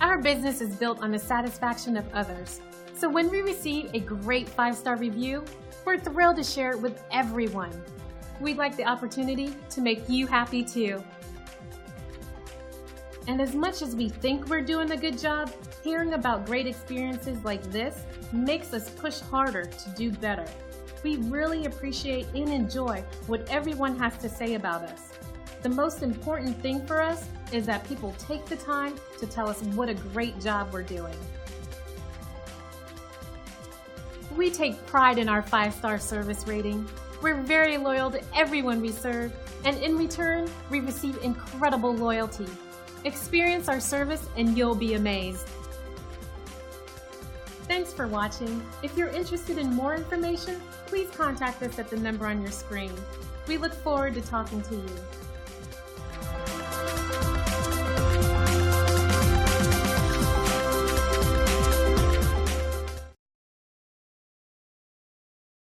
Our business is built on the satisfaction of others. So when we receive a great 5-star review, we're thrilled to share it with everyone. We'd like the opportunity to make you happy too. And as much as we think we're doing a good job, hearing about great experiences like this makes us push harder to do better. We really appreciate and enjoy what everyone has to say about us. The most important thing for us is that people take the time to tell us what a great job we're doing. We take pride in our 5-star service rating. We're very loyal to everyone we serve, and in return, we receive incredible loyalty. Experience our service and you'll be amazed. Thanks for watching. If you're interested in more information, please contact us at the number on your screen. We look forward to talking to you.